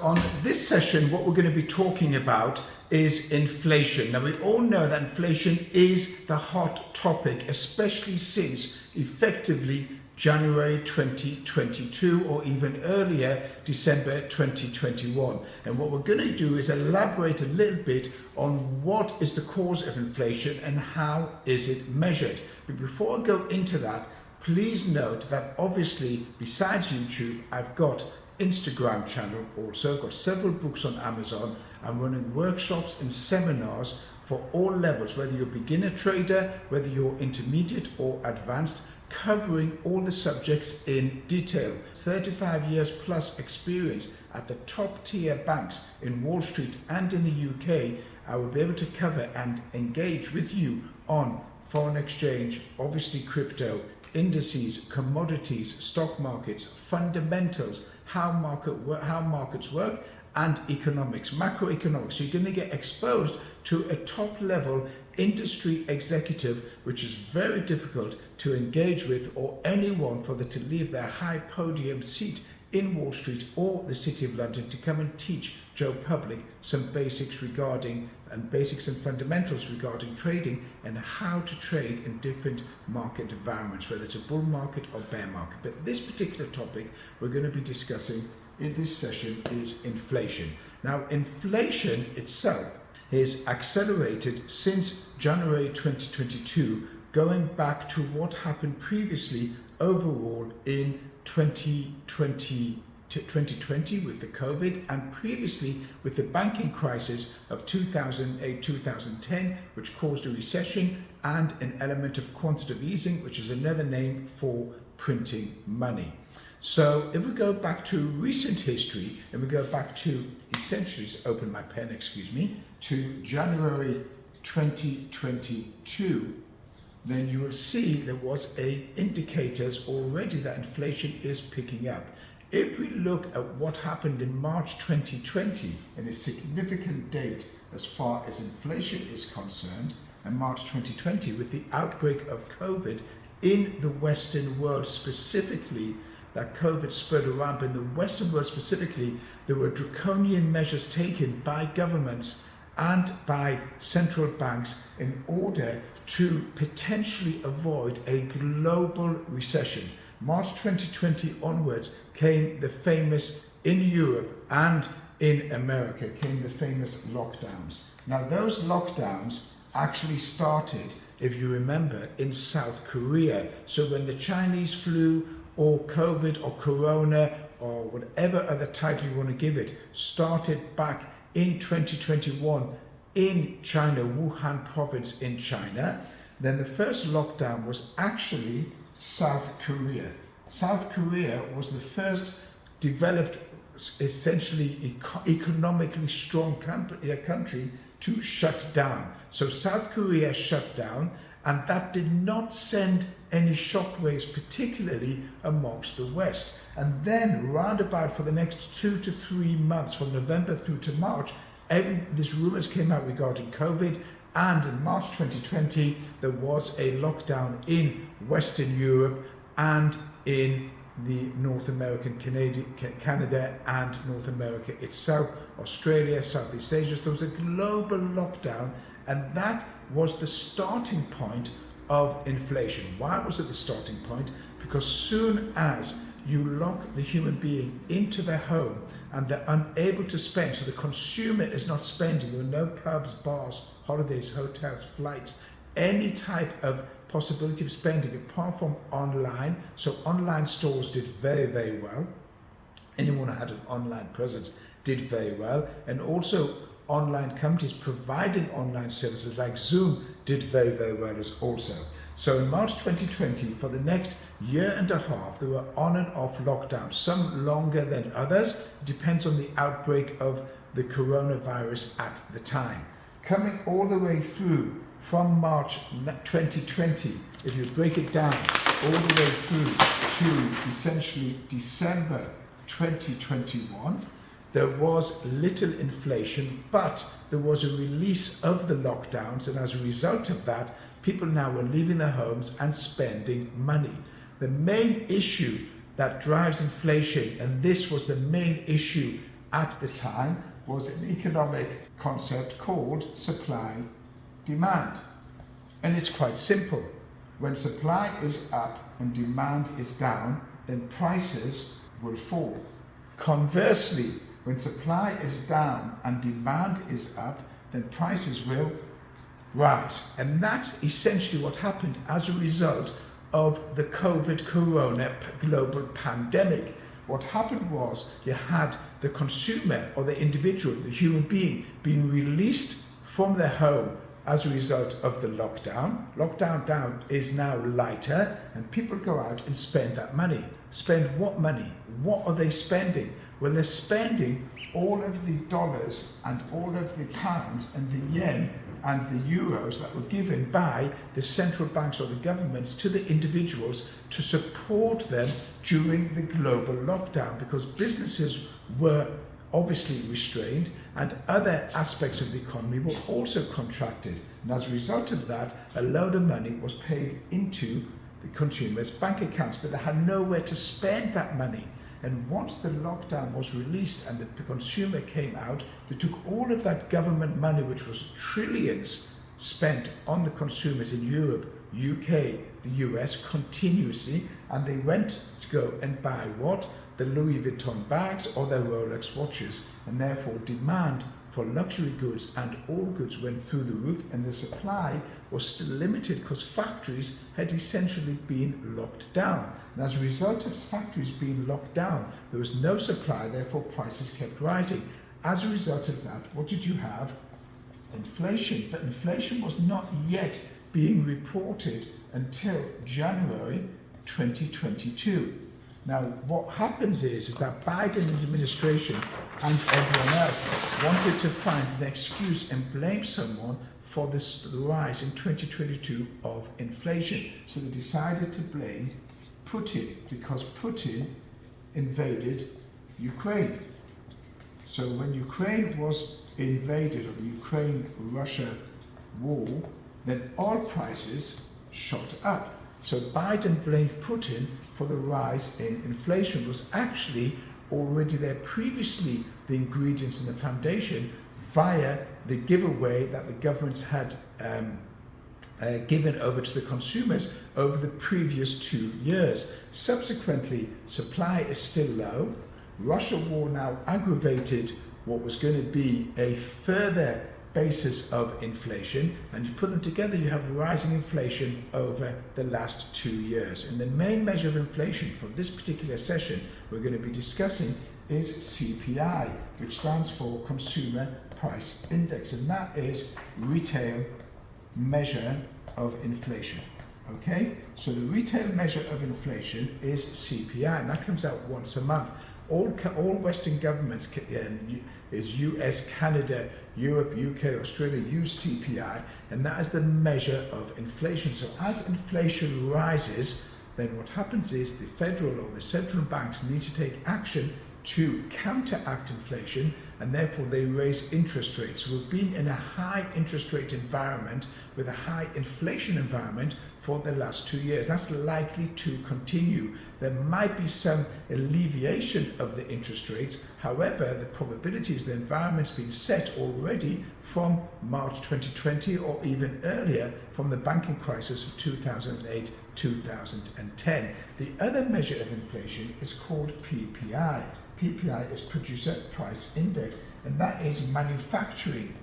On this session, what we're going to be talking about is inflation. Now, we all know that inflation is the hot topic, especially since effectively January 2022 or even earlier, December 2021. And what we're going to do is elaborate a little bit on what is the cause of inflation and how is it measured. But before I go into that, please note that obviously besides YouTube, I've got Instagram channel also. I've got several books on Amazon. I'm running workshops and seminars for all levels, whether you're a beginner trader, whether you're intermediate or advanced, covering all the subjects in detail. 35 years plus experience at the top tier banks in Wall Street and in the UK. I will be able to cover and engage with you on foreign exchange, obviously crypto, indices, commodities, stock markets, fundamentals, how markets work, and economics, macroeconomics. So you're going to get exposed to a top level industry executive, which is very difficult to engage with, or anyone for them to leave their high podium seat in Wall Street or the City of London to come and teach Joe Public some basics and fundamentals regarding trading and how to trade in different market environments, whether it's a bull market or bear market. But this particular topic we're going to be discussing in this session is inflation. Now, inflation itself is accelerated since January 2022, going back to what happened previously overall in 2020 with the COVID, and previously with the banking crisis of 2008-2010, which caused a recession and an element of quantitative easing, which is another name for printing money. So if we go back to recent history, and we go back to essentially, just open my pen, excuse me, to January 2022, then you will see there was indicators already that inflation is picking up. If we look at what happened in March 2020, and a significant date as far as inflation is concerned, and March 2020 with the outbreak of COVID in the Western world specifically, that COVID spread around, but in the Western world specifically, there were draconian measures taken by governments and by central banks in order to potentially avoid a global recession. March 2020 onwards came the famous, in Europe and in America, came the famous lockdowns. Now, those lockdowns actually started, if you remember, in South Korea. So when the Chinese flu or COVID or Corona or whatever other title you want to give it started back in 2021 in China, Wuhan province in China, then the first lockdown was actually South Korea. South Korea was the first developed, essentially economically strong country to shut down. So South Korea shut down, and that did not send any shockwaves, particularly amongst the West. And then roundabout for the next 2 to 3 months, from November through to March, these rumors came out regarding COVID, and in March 2020 there was a lockdown in Western Europe and in the North American, Canada and North America itself, Australia, Southeast Asia. There was a global lockdown, and that was the starting point of inflation. Why was it the starting point? Because soon as you lock the human being into their home and they're unable to spend, so the consumer is not spending, there are no pubs, bars, holidays, hotels, flights, any type of possibility of spending apart from online. So online stores did very, very well. Anyone who had an online presence did very well. And also online companies providing online services like Zoom did very, very well as also. So in March 2020, for the next year and a half, there were on and off lockdowns, some longer than others, depends on the outbreak of the coronavirus at the time. Coming all the way through from March 2020, if you break it down all the way through to essentially December 2021, there was little inflation, but there was a release of the lockdowns, and as a result of that, people now were leaving their homes and spending money. The main issue that drives inflation, and this was the main issue at the time was an economic concept called supply demand. And it's quite simple. When supply is up and demand is down, then prices will fall. Conversely, when supply is down and demand is up, then prices will rise. And that's essentially what happened as a result of the COVID corona global pandemic. What happened was you had the consumer or the individual, the human being, being released from their home as a result of the lockdown. Lockdown down is now lighter, and people go out and spend that money. Spend what money? What are they spending? Well, they're spending all of the dollars and all of the pounds and the yen and the euros that were given by the central banks or the governments to the individuals to support them during the global lockdown, because businesses were obviously restrained and other aspects of the economy were also contracted. And as a result of that, a load of money was paid into the consumers' bank accounts, but they had nowhere to spend that money. And once the lockdown was released and the consumer came out, they took all of that government money, which was trillions spent on the consumers in Europe, UK, the US continuously, and they went to go and buy what? The Louis Vuitton bags or their Rolex watches, and therefore demand for luxury goods and all goods went through the roof, and the supply was still limited because factories had essentially been locked down. And as a result of factories being locked down, there was no supply, therefore prices kept rising. As a result of that, what did you have? Inflation. But inflation was not yet being reported until January 2022. Now, what happens is that Biden and his administration and everyone else wanted to find an excuse and blame someone for this rise in 2022 of inflation. So they decided to blame Putin, because Putin invaded Ukraine. So when Ukraine was invaded, or the Ukraine-Russia war, then oil prices shot up. So Biden blamed Putin for the rise in inflation. It was actually already there previously, the ingredients in the foundation, via the giveaway that the governments had given over to the consumers over the previous 2 years. Subsequently, supply is still low. Russia war now aggravated what was going to be a further basis of inflation, and you put them together, you have rising inflation over the last 2 years. And the main measure of inflation for this particular session we're going to be discussing is CPI, which stands for Consumer Price Index, and that is retail measure of inflation. Okay, so the retail measure of inflation is CPI, and that comes out once a month. All Western governments, is US, Canada, Europe, UK, Australia, use CPI, and that is the measure of inflation. So as inflation rises, then what happens is the federal or the central banks need to take action to counteract inflation, and therefore they raise interest rates. So we've been in a high interest rate environment with a high inflation environment for the last 2 years. That's likely to continue. There might be some alleviation of the interest rates. However, the probability is the environment's been set already from March 2020 or even earlier from the banking crisis of 2008, 2010. The other measure of inflation is called PPI. PPI is Producer Price Index, and that is manufacturing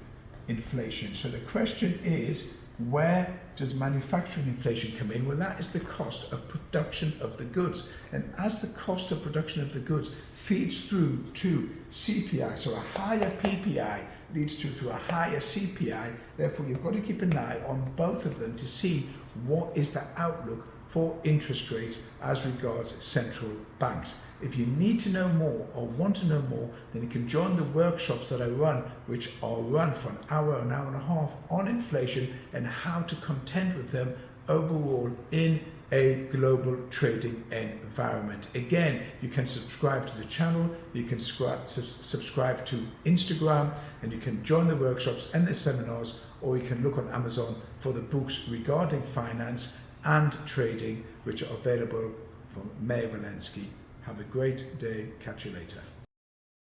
inflation. So the question is, where does manufacturing inflation come in? Well, that is the cost of production of the goods. And as the cost of production of the goods feeds through to CPI, so a higher PPI leads to a higher CPI, therefore you've got to keep an eye on both of them to see what is the outlook for interest rates as regards central banks. If you need to know more or want to know more, then you can join the workshops that I run, which are run for an hour and a half on inflation and how to contend with them overall in a global trading environment. Again, you can subscribe to the channel, you can subscribe to Instagram, and you can join the workshops and the seminars, or you can look on Amazon for the books regarding finance and trading, which are available from Mayor Walensky. Have a great day. Catch you later.